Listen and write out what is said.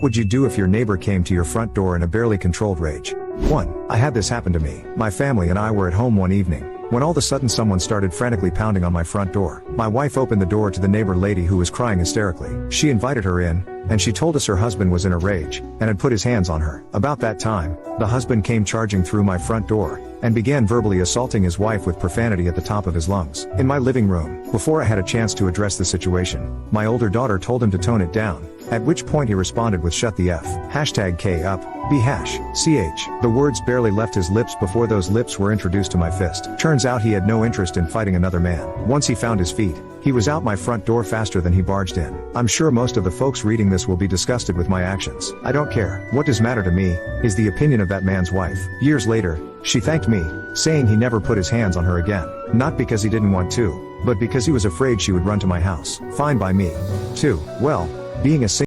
What would you do if your neighbor came to your front door in a barely controlled rage? 1. I had this happen to me. My family and I were at home one evening, when all of a sudden someone started frantically pounding on my front door. My wife opened the door to the neighbor lady who was crying hysterically. She invited her in, and she told us her husband was in a rage, and had put his hands on her. About that time, the husband came charging through my front door, and began verbally assaulting his wife with profanity at the top of his lungs. In my living room, before I had a chance to address the situation, my older daughter told him to tone it down, at which point he responded with "Shut the F. #K up, B #CH. The words barely left his lips before those lips were introduced to my fist. Turns out he had no interest in fighting another man. Once he found his feet, he was out my front door faster than he barged in. I'm sure most of the folks reading this will be disgusted with my actions. I don't care. What does matter to me, is the opinion of that man's wife. Years later, she thanked me, saying he never put his hands on her again. Not because he didn't want to, but because he was afraid she would run to my house. Fine by me. 2. Well, being a